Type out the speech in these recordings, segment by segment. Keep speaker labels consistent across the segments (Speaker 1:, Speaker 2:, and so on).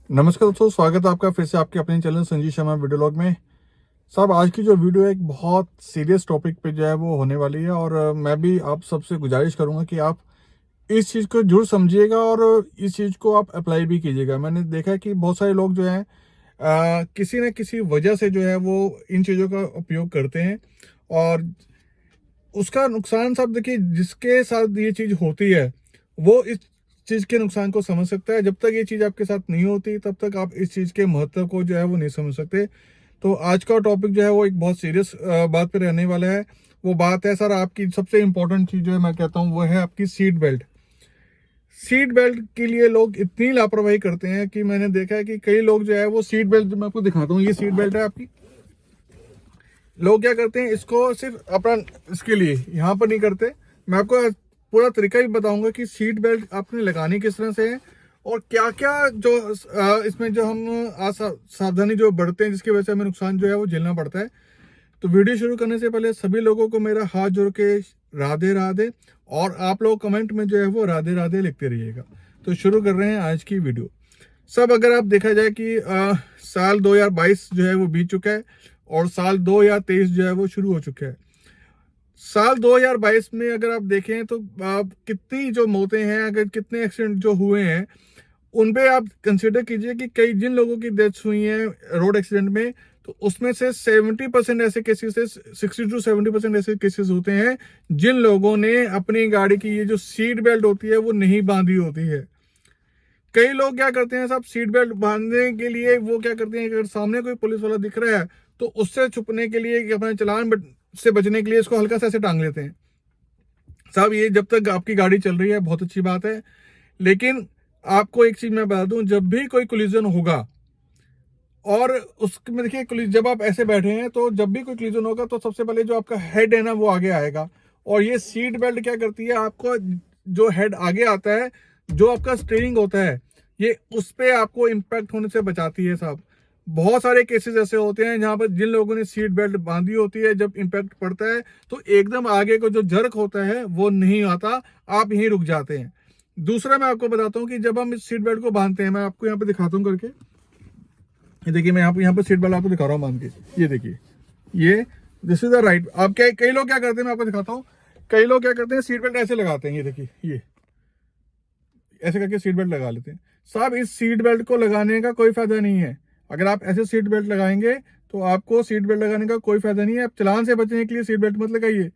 Speaker 1: नमस्कार दोस्तों, स्वागत है आपका फिर से आपके अपने channel Sanjeev Sharma video log में। साहब, आज की जो वीडियो है एक बहुत सीरियस टॉपिक पे जो है वो होने वाली है और मैं भी आप सबसे गुजारिश करूंगा कि आप इस चीज़ को जरूर समझिएगा और इस चीज़ को आप अप्लाई भी कीजिएगा। मैंने देखा है कि बहुत सारे लोग जो हैं किसी न किसी वजह से जो है वो इन चीज़ों का उपयोग करते हैं और उसका नुकसान साहब देखिए, जिसके साथ ये चीज़ होती है वो इस चीज़ के नुकसान को समझ सकता है। जब तक ये चीज़ आपके साथ नहीं होती तब तक आप इस चीज़ के महत्व को जो है वो नहीं समझ सकते। तो आज का टॉपिक जो है वो एक बहुत सीरियस बात पे रहने वाला है। वो बात है सर, आपकी सबसे इंपॉर्टेंट चीज़ जो है मैं कहता हूँ वो है आपकी सीट बेल्ट। सीट बेल्ट के लिए लोग इतनी लापरवाही करते हैं कि मैंने देखा है कि कई लोग जो है वो सीट बेल्ट, मैं आपको दिखाता हूँ, ये सीट बेल्ट है आपकी। लोग क्या करते हैं, इसको सिर्फ अपना इसके लिए यहाँ पर नहीं करते। मैं आपको पूरा तरीका भी बताऊंगा कि सीट बेल्ट आपने लगानी किस तरह से है और क्या क्या जो इसमें जो हम सावधानी जो बरतते हैं जिसकी वजह से हमें नुकसान जो है वो झेलना पड़ता है। तो वीडियो शुरू करने से पहले सभी लोगों को मेरा हाथ जोड़ के राधे राधे, और आप लोग कमेंट में जो है वो राधे राधे लिखते रहिएगा। तो शुरू कर रहे हैं आज की वीडियो। सब अगर आप देखा जाए कि साल 2022 जो है वो बीत चुका है और साल 2023 जो है वो शुरू हो चुका है। साल 2022 में अगर आप देखें तो आप कितनी जो मौतें हैं, अगर कितने एक्सीडेंट जो हुए हैं उन पे आप कंसिडर कीजिए कि कई जिन लोगों की डेथ्स हुई हैं रोड एक्सीडेंट में, तो उसमें से 70% ऐसे केसेस है, 60 to 70% ऐसे केसेस होते हैं जिन लोगों ने अपनी गाड़ी की ये जो सीट बेल्ट होती है वो नहीं बांधी होती है। कई लोग क्या करते हैं साहब, सीट बेल्ट बांधने के लिए वो क्या करते हैं, अगर सामने कोई पुलिस वाला दिख रहा है तो उससे छुपने के लिए, अपने चालान से बचने के लिए इसको हल्का सा ऐसे टांग लेते हैं। साहब, ये जब तक आपकी गाड़ी चल रही है बहुत अच्छी बात है, लेकिन आपको एक चीज मैं बता दूं, जब भी कोई कोलिजन होगा और उसमें देखिए, जब आप ऐसे बैठे हैं तो जब भी कोई कोलिजन होगा तो सबसे पहले जो आपका हेड है ना वो आगे आएगा। और ये सीट बेल्ट क्या करती है, आपको जो हेड आगे आता है, जो आपका स्टीयरिंग होता है, ये उस पे आपको इम्पैक्ट होने से बचाती है साहब। बहुत सारे केसेस ऐसे होते हैं जहां पर जिन लोगों ने सीट बेल्ट बांधी होती है, जब इम्पैक्ट पड़ता है तो एकदम आगे को जो जर्क होता है वो नहीं आता, आप यहीं रुक जाते हैं। दूसरा मैं आपको बताता हूँ कि जब हम इस सीट बेल्ट को बांधते हैं, मैं आपको यहाँ पे दिखाता हूँ करके। ये देखिए, मैं यहाँ पे सीट बेल्ट आपको दिखा रहा हूँ बांध के। ये देखिए, ये दिस इज द राइट। आप क्या, कई लोग क्या करते हैं, मैं आपको दिखाता हूँ। कई लोग क्या करते हैं, सीट बेल्ट ऐसे लगाते हैं, ये देखिए, ये ऐसे करके सीट बेल्ट लगा लेते हैं। साहब, इस सीट बेल्ट को लगाने का कोई फायदा नहीं है। अगर आप ऐसे सीट बेल्ट लगाएंगे तो आपको सीट बेल्ट लगाने का कोई फायदा नहीं है। आप चलान से बचने के लिए सीट बेल्ट मत लगाइए।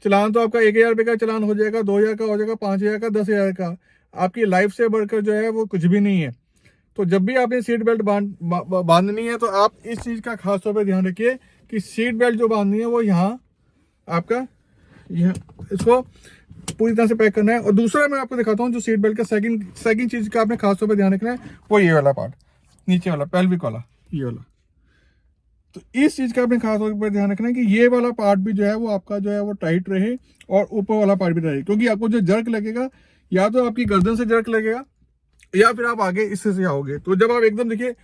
Speaker 1: चलान तो आपका 1,000 रुपये का चलान हो जाएगा, 2,000 का हो जाएगा, 5,000 का, 10,000 का। आपकी लाइफ से बढ़कर जो है वो कुछ भी नहीं है। तो जब भी आपने सीट बेल्ट बांधनी है तो आप इस चीज का खास तौर पर ध्यान रखिए कि सीट बेल्ट जो बांधनी है वो यहाँ आपका, यह इसको पूरी तरह से पैक करना है। और दूसरा मैं आपको दिखाता हूँ जो सीट बेल्ट का सेकंड चीज का आपने खास तौर पर ध्यान रखना है, वो ये वाला पार्ट, नीचे वाला पेल्विक वाला, ये वाला। तो इस चीज का आपने खास तौर पर ध्यान रखना है कि ये वाला पार्ट भी जो है वो आपका जो है वो टाइट रहे और ऊपर वाला पार्ट भी रहे, क्योंकि आपको जो जर्क लगेगा या तो आपकी गर्दन से जर्क लगेगा या फिर आप आगे इससे से आओगे। तो जब आप एकदम देखिए,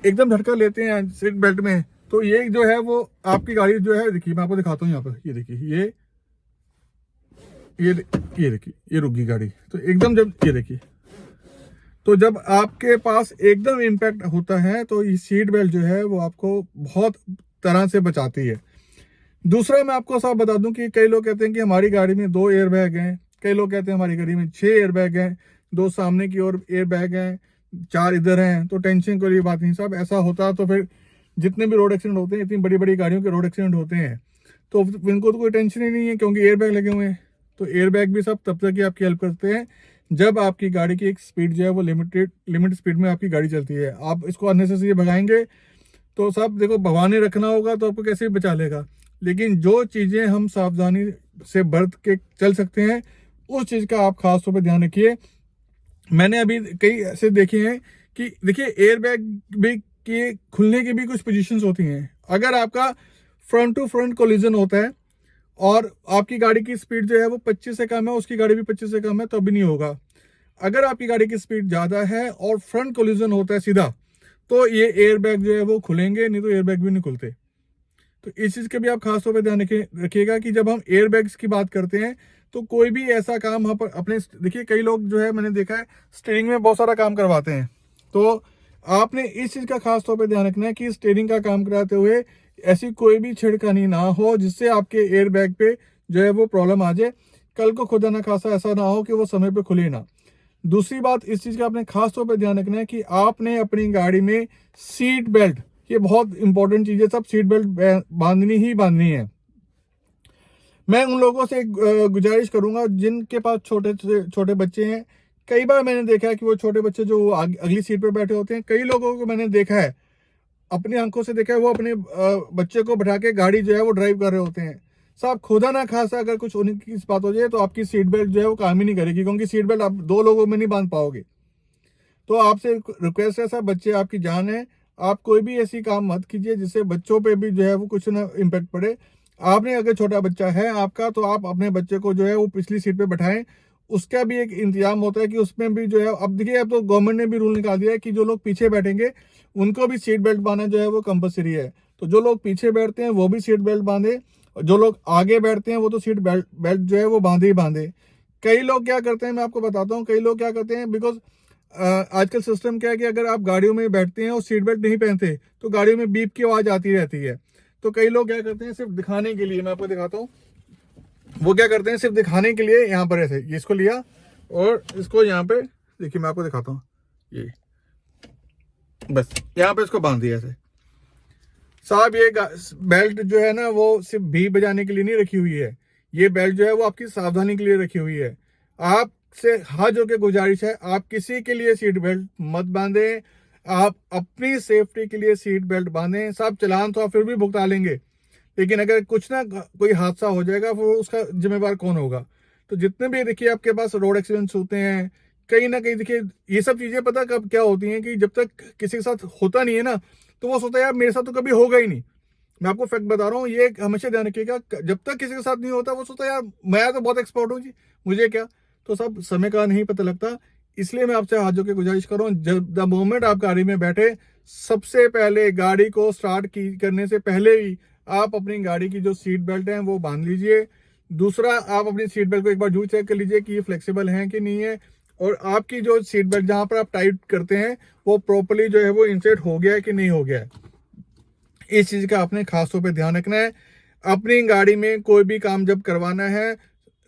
Speaker 1: एकदम झटका लेते हैं सीट बेल्ट में, तो ये जो है वो आपकी गाड़ी जो है, देखिए मैं आपको दिखाता हूँ यहाँ पर, ये देखिए, ये देखिए, ये रुक गई गाड़ी। तो एकदम जब ये देखिए, तो जब आपके पास एकदम इम्पैक्ट होता है तो ये सीट बेल्ट जो है वो आपको बहुत तरह से बचाती है। दूसरा मैं आपको साफ बता दूं कि कई लोग कहते हैं कि हमारी गाड़ी में 2 एयर बैग हैं, कई लोग कहते हैं हमारी गाड़ी में 6 एयर बैग हैं, 2 सामने की ओर एयर बैग हैं, 4 इधर हैं। तो टेंशन कोई बात नहीं साहब, ऐसा होता तो फिर जितने भी रोड एक्सीडेंट होते हैं, इतनी बड़ी बड़ी गाड़ियों के रोड एक्सीडेंट होते हैं, तो इनको तो कोई टेंशन ही नहीं है क्योंकि एयर बैग लगे हुए हैं। तो एयर बैग भी सब तब तक ही आपकी हेल्प करते हैं जब आपकी गाड़ी की एक स्पीड जो है वो लिमिट स्पीड में आपकी गाड़ी चलती है। आप इसको अननेसेसरी भगाएंगे तो सब देखो, भगवान ने रखना होगा तो आपको कैसे बचा लेगा। लेकिन जो चीजें हम सावधानी से बरत के चल सकते हैं उस चीज का आप खास तौर पर ध्यान रखिए। मैंने अभी कई ऐसे देखे हैं कि देखिए, एयर बैग भी के खुलने की भी कुछ पोजीशंस होती हैं। अगर आपका फ्रंट टू फ्रंट कोलिजन होता है और आपकी गाड़ी की स्पीड जो है वो 25 से कम है, उसकी गाड़ी भी 25 से कम है, तो भी नहीं होगा। अगर आपकी गाड़ी की स्पीड ज्यादा है और फ्रंट कोलिजन होता है सीधा, तो ये एयर बैग जो है वो खुलेंगे, नहीं तो एयर बैग भी नहीं खुलते। तो इस चीज का भी आप खास तौर पर ध्यान रखिएगा कि जब हम एयर बैग्स की बात करते हैं तो कोई भी ऐसा काम हम अपने, देखिए कई लोग जो है मैंने देखा है स्टीयरिंग में बहुत सारा काम करवाते हैं। तो आपने इस चीज का खास तौर पे ध्यान रखना है कि स्टीयरिंग का काम कराते हुए ऐसी कोई भी छेड़खानी ना हो जिससे आपके एयर बैग पे जो है वो प्रॉब्लम आ जाए। कल को खुदा ना खासा ऐसा ना हो कि वो समय पे खुले ना। दूसरी बात इस चीज का आपने खास तौर पे ध्यान रखना है कि आपने अपनी गाड़ी में सीट बेल्ट, ये बहुत इंपॉर्टेंट चीज है, सब सीट बेल्ट बांधनी ही बांधनी है। मैं उन लोगों से गुजारिश करूंगा जिनके पास छोटे छोटे बच्चे हैं। कई बार मैंने देखा है कि वो छोटे बच्चे जो अगली सीट पर बैठे होते हैं, कई लोगों को मैंने देखा है, अपनी आंखों से देखा है, वो अपने बच्चे को बैठा के गाड़ी जो है वो ड्राइव कर रहे होते हैं। साहब खुदा ना खासा अगर कुछ उन्हीं की बात हो जाए तो आपकी सीट बेल्ट जो है वो काम ही नहीं करेगी, क्योंकि सीट बेल्ट आप दो लोगों में नहीं बांध पाओगे। तो आपसे रिक्वेस्ट है साहब, बच्चे आपकी जान है, आप कोई भी ऐसी काम मत कीजिए जिससे बच्चों पे भी जो है वो कुछ ना इम्पेक्ट पड़े। आपने अगर छोटा बच्चा है आपका, तो आप अपने बच्चे को जो है वो पिछली सीट पे बैठाएं। उसका भी एक इंतजाम होता है कि उसमें भी जो है, अब देखिए अब तो गवर्नमेंट ने भी रूल निकाल दिया है कि जो लोग पीछे बैठेंगे उनको भी सीट बेल्ट बांधना जो है वो कंपलसरी है। तो जो लोग पीछे बैठते हैं वो भी सीट बेल्ट बांधे, और जो लोग आगे बैठते हैं वो तो सीट बेल्ट जो है वो बांधे ही बांधे। कई लोग क्या करते हैं, मैं आपको बताता हूँ, कई लोग क्या करते हैं, बिकॉज आजकल सिस्टम क्या है कि अगर आप गाड़ियों में बैठते हैं और सीट बेल्ट नहीं पहनते तो गाड़ियों में बीप की आवाज आती रहती है। तो कई लोग क्या करते हैं, सिर्फ दिखाने के लिए, मैं आपको दिखाता हूँ, वो क्या करते हैं सिर्फ दिखाने के लिए यहाँ पर ऐसे इसको लिया और इसको यहाँ पे, देखिए मैं आपको दिखाता हूँ, ये बस यहाँ पे इसको बांध दिया ऐसे। साहब ये बेल्ट जो है ना वो सिर्फ भी बजाने के लिए नहीं रखी हुई है, ये बेल्ट जो है वो आपकी सावधानी के लिए रखी हुई है। आपसे हाथ जोड़ के गुजारिश है, आप किसी के लिए सीट बेल्ट मत बांधें, आप अपनी सेफ्टी के लिए सीट बेल्ट बांधें। साहब चलान तो आप फिर भी भुगता लेंगे, लेकिन अगर कुछ ना कोई हादसा हो जाएगा वो उसका जिम्मेवार कौन होगा। तो जितने भी देखिए आपके पास रोड एक्सीडेंट्स होते हैं, कहीं ना कहीं देखिए ये सब चीजें पता कब क्या होती हैं कि जब तक किसी के साथ होता नहीं है ना, तो वो सोचता है यार मेरे साथ तो कभी होगा ही नहीं। मैं आपको फैक्ट बता रहा हूँ, ये हमेशा ध्यान रखिएगा, जब तक किसी के साथ नहीं होता वो सोचता है यार मैं तो बहुत एक्सपर्ट हूँ जी, मुझे क्या। तो सब समय का नहीं पता लगता। इसलिए मैं आपसे हाथ जोड़ के गुजारिश कर रहा हूँ, जब द मोमेंट आप गाड़ी में बैठे, सबसे पहले गाड़ी को स्टार्ट करने से पहले ही आप अपनी गाड़ी की जो सीट बेल्ट है वो बांध लीजिए। दूसरा, आप अपनी सीट बेल्ट को एक बार जरूर चेक कर लीजिए कि ये फ्लेक्सिबल है कि नहीं है, और आपकी जो सीट बेल्ट जहां पर आप टाइट करते हैं वो प्रॉपर्ली जो है वो इंसर्ट हो गया है कि नहीं हो गया है। इस चीज का आपने खास तौर पे ध्यान रखना है। अपनी गाड़ी में कोई भी काम जब करवाना है,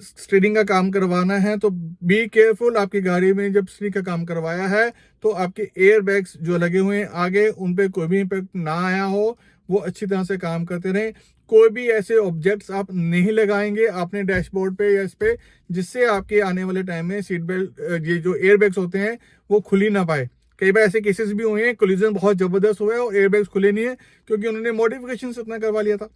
Speaker 1: स्टीयरिंग का काम करवाना है, तो बी केयरफुल। आपकी गाड़ी में जब स्टीयरिंग का काम करवाया है तो आपके एयर बैग्स जो लगे हुए हैं आगे, उन पे कोई भी इम्पैक्ट ना आया हो, वो अच्छी तरह से काम करते रहें। कोई भी ऐसे ऑब्जेक्ट्स आप नहीं लगाएंगे अपने डैशबोर्ड पे या इस पे जिससे आपके आने वाले टाइम में सीट बेल्ट, ये जो एयर बैग्स होते हैं वो खुली ना पाए। कई बार ऐसे केसेस भी हुए हैं, कोलिजन बहुत जबरदस्त हुआ है और एयरबैग्स खुले नहीं है क्योंकि उन्होंने मॉडिफिकेशन इतना करवा लिया था।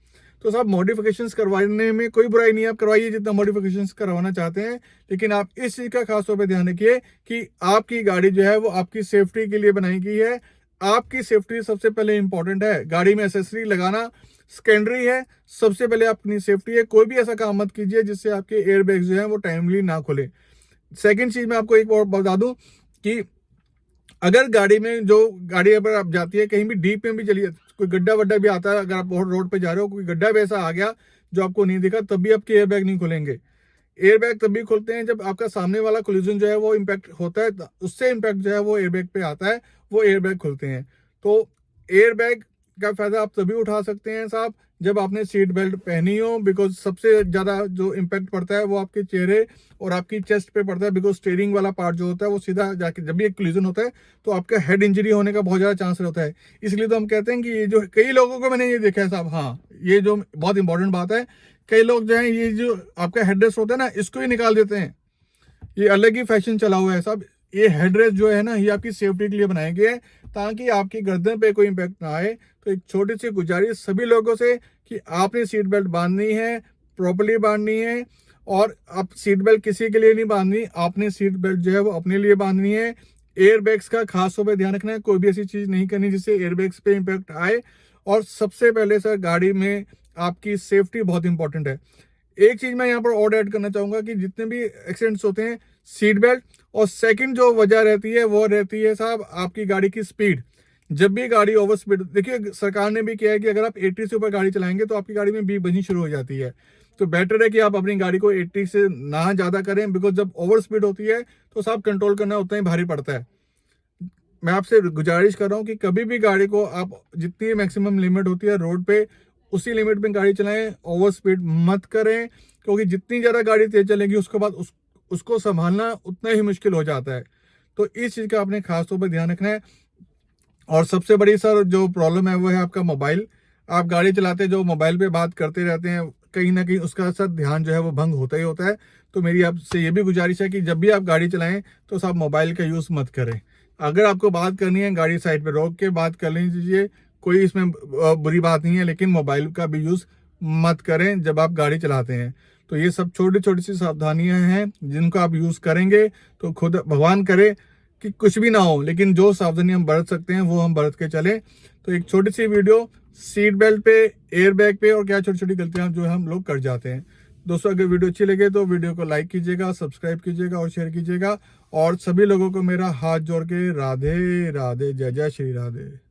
Speaker 1: तो साहब मॉडिफिकेशंस करवाने में कोई बुराई नहीं है, आप करवाइए जितना मॉडिफिकेशंस करवाना चाहते हैं, लेकिन आप इस चीज का खास तौर पे ध्यान रखिए कि आपकी गाड़ी जो है वो आपकी सेफ्टी के लिए बनाई गई है। आपकी सेफ्टी सबसे पहले इंपॉर्टेंट है। गाड़ी में एसेसरी लगाना सेकेंडरी है, सबसे पहले अपनी सेफ्टी है। कोई भी ऐसा काम मत कीजिए जिससे आपके एयर बैग्स जो है वो टाइमली ना खुले। सेकेंड चीज मैं आपको एक और बता दूं कि अगर गाड़ी में जो गाड़ी अगर आप जाती है कहीं भी डीप में भी चलिए, कोई गड्ढा वड्ढा भी आता है, अगर आप रोड पे जा रहे हो कोई गड्ढा वैसा आ गया जो आपको नहीं दिखा, तब भी आपके एयर बैग नहीं खुलेंगे। एयर बैग तभी खुलते हैं जब आपका सामने वाला कोलिजन जो है वो इम्पैक्ट होता है, उससे इम्पैक्ट जो है वो एयर बैग पे आता है, वो एयर बैग खुलते हैं। तो एयर बैग का फायदा आप तभी उठा सकते हैं साहब जब आपने सीट बेल्ट पहनी हो, बिकॉज सबसे ज्यादा जो इम्पैक्ट पड़ता है वो आपके चेहरे और आपकी चेस्ट पे पड़ता है, बिकॉज स्टीयरिंग वाला पार्ट जो होता है वो सीधा जाके, जब भी एक कोलिजन होता है तो आपका हेड इंजरी होने का बहुत ज्यादा चांस रहता है। इसलिए तो हम कहते हैं कि ये जो कई लोगों को मैंने ये देखा है साहब, हाँ ये जो बहुत इंपॉर्टेंट बात है, कई लोग जो है ये जो आपका हेडरेस्ट होता है ना इसको ही निकाल देते हैं। ये अलग ही फैशन चला हुआ है साहब। ये हेडरेस्ट जो है ना ये आपकी सेफ्टी के लिए बनाए गए हैं ताकि आपकी गर्दन पे कोई इम्पैक्ट ना आए। तो एक छोटी सी गुजारिश सभी लोगों से कि आपने सीट बेल्ट बांधनी है, प्रॉपर्ली बांधनी है, और आप सीट बेल्ट किसी के लिए नहीं बांधनी, आपने सीट बेल्ट जो है वो अपने लिए बांधनी है। एयर बैग्स का खास तौर पर ध्यान रखना है, कोई भी ऐसी चीज नहीं करनी जिससे एयर बैग्स पे इम्पैक्ट आए। और सबसे पहले सर गाड़ी में आपकी सेफ्टी बहुत इंपॉर्टेंट है। एक चीज मैं यहाँ पर और ऐड करना चाहूंगा कि जितने भी एक्सीडेंट्स होते हैं, सीट बेल्ट, और सेकंड जो वजह रहती है वो रहती है साहब आपकी गाड़ी की स्पीड। जब भी गाड़ी ओवर स्पीड, देखिए सरकार ने भी किया है कि अगर आप 80 से ऊपर गाड़ी चलाएंगे तो आपकी गाड़ी में बीप बजनी शुरू हो जाती है। तो बेटर है कि आप अपनी गाड़ी को 80 से ना ज्यादा करें, बिकॉज जब ओवर स्पीड होती है तो साहब कंट्रोल करना उतना ही भारी पड़ता है। मैं आपसे गुजारिश कर रहा हूँ कि कभी भी गाड़ी को आप जितनी मैक्सिमम लिमिट होती है रोड पे उसी लिमिट में गाड़ी चलाएं, ओवर स्पीड मत करें, क्योंकि जितनी ज़्यादा गाड़ी तेज चलेगी उसके बाद उसको संभालना उतना ही मुश्किल हो जाता है। तो इस चीज़ का आपने खास तौर पर ध्यान रखना है। और सबसे बड़ी सर जो प्रॉब्लम है वो है आपका मोबाइल। आप गाड़ी चलाते जो मोबाइल पे बात करते रहते हैं, कहीं ना कहीं उसका सर ध्यान जो है वो भंग होता ही होता है। तो मेरी आपसे ये भी गुजारिश है कि जब भी आप गाड़ी चलाएं तो सब मोबाइल का यूज़ मत करें। अगर आपको बात करनी है गाड़ी साइड पे रोक के बात कर लीजिए, कोई इसमें बुरी बात नहीं है, लेकिन मोबाइल का भी यूज़ मत करें जब आप गाड़ी चलाते हैं। तो ये सब छोटी छोटी सी सावधानियां हैं जिनको आप यूज़ करेंगे तो खुद भगवान करे कि कुछ भी ना हो, लेकिन जो सावधानी हम बरत सकते हैं वो हम बरत के चले। तो एक छोटी सी वीडियो सीट बेल्ट पे, एयर बैग पे और क्या छोटी छोटी गलतियां जो हम लोग कर जाते हैं। दोस्तों अगर वीडियो अच्छी लगे तो वीडियो को लाइक कीजिएगा, सब्सक्राइब कीजिएगा और शेयर कीजिएगा। और सभी लोगों को मेरा हाथ जोड़ के राधे राधे, जय जय श्री राधे।